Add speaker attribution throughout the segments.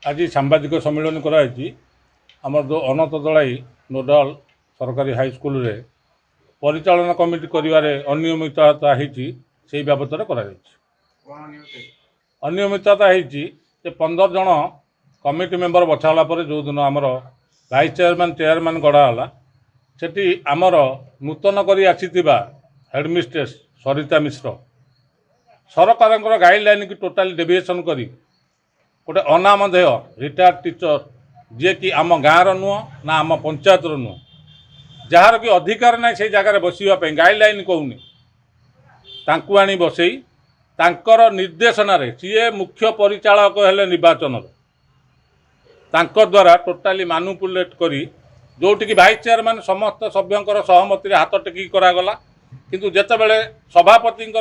Speaker 1: आज सांबादिक सम्मिलन कराई आमर जो अनंत दलाई नोडाल सरकारी हाईस्कल रे परिचालन कमिटी करिवारे अनियमितता से बाबद अनियमितता होती 15 जन कमिटी मेंबर बछाला जो दिन आमर वाइस चेयरमैन गढ़ाला सेठी आमर नूतन करी आसीथिबा हेडमिस्ट्रेस सरिता मिश्र सरकार गाइडलाइन की टोटाली डेविएशन करी गोटे अनामधेय रिटायर्ड टीचर जी कि आम गाँव नुह ना आम पंचायत नुह जार कि अधिकार ना से जगार बसवाई गाइडलाइन कहूनी तांकु आनी बसई तांकर निर्देशन सी मुख्य परिचालक हेले निर्वाचन तांकर द्वारा टोटाली मानुपुलेट करी जोटिकी भाइस चेयरमैन समस्त सभ्यंकर सहमति हाथ टेकी करागला किंतु जेतेबेले सभापति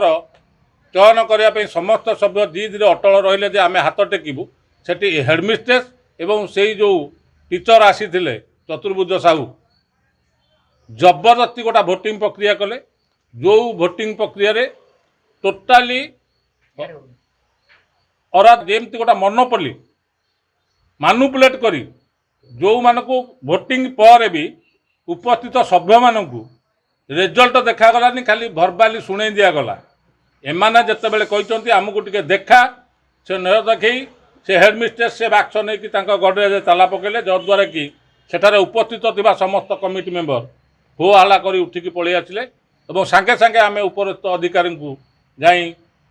Speaker 1: चयन करने समस्त सभ्य जिद अटल रहिले जे आमे हाथ टेकबू सेठी हेडमिस्ट्रेस एवं से जो टीचर आसी चतुर्भुज साहू जबरदस्ती गोटा भोटिंग प्रक्रिया कले जो भोटिंग प्रक्रिया रे टोटाली और जमती गोटा मनोपली मानुपुलेट करी जो मानक भोटिंग पर भी उपस्थित सभ्य मानक रिजल्ट देखागलानी खाली भर्बाली शुणे दिगला एमाने जितेबाला कहते आमको टे देखा से नय देखी से हेडमिस्ट्रेस से बाक्स नहीं गड्रेज ताला पकड़े जद्वारा कि सेठारे उपस्थित थिबा समस्त कमिटी मेंबर हो हल्ला करी उठिकी पलि आसिले और सांगे सांगे आम उपरस्थ अधिकारी को जाई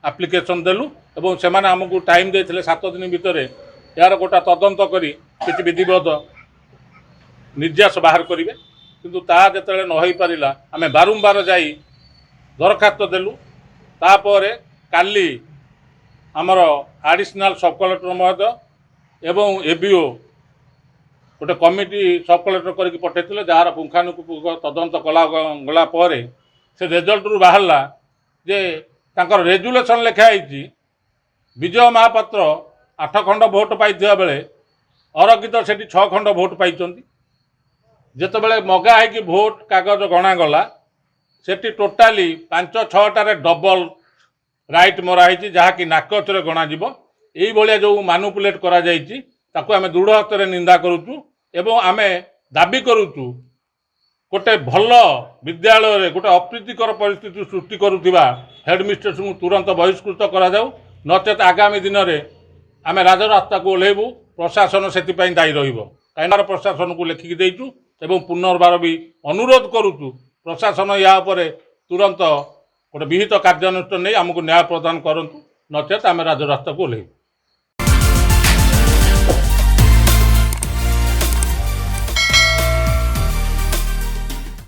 Speaker 1: एप्लिकेशन देलु और से आमको टाइम देते 7 दिन भितर यार गोटा तदंत करी किसी विधिवत निर्यास बाहर करेंगे किंतु ता जिते न हो पारा आम बारंबार जाई दरखास्त देलु तापर काली आमर एडिशनल सब कलेक्टर महोदय एवं एबीओ गोटे कमिटी सब कलेक्टर करके पठेइथिले जार पुंखानुपुंख तदंत गला से रिजल्ट रु बाहरला जे तांकर रेजुलेशन लिखाई विजय महापात्र 8 खंड भोट पाइथिबा बेले अरगित सेठी 6 खंड भोट पाइचंती जेतेबेले मगा है कि भोट कागज गणा गला सेठी टोटाली 5-6टारे डबल राइट मराई जहाँकि नाकचरे गणाजिब यही भाया जो मानुपुलेट करा जाइछि ताकू आमे दृढ़ हस्तर निंदा करूचु एवं आमे दाबी करूचु गोटे भल विद्यालय रे गोटे अप्रीतिकर परिस्थिति सृष्टि करुथिबा हेडमिस्ट्रेस को तुरंत बहिष्कृत करा जाऊ नचेत आगामी दिन में आमे राजरास्ता को ओह्लैबू प्रशासन से दायी रही प्रशासन को लेखिकी देचु एवं पुनर्बार भी अनुरोध करुचु प्रशासन या तुरंत गोटे विहित कार्यानुष्ठान नहीं आमको न्याय प्रदान करंतु नचेत आमे राजरास्ता को ओह्लैबू।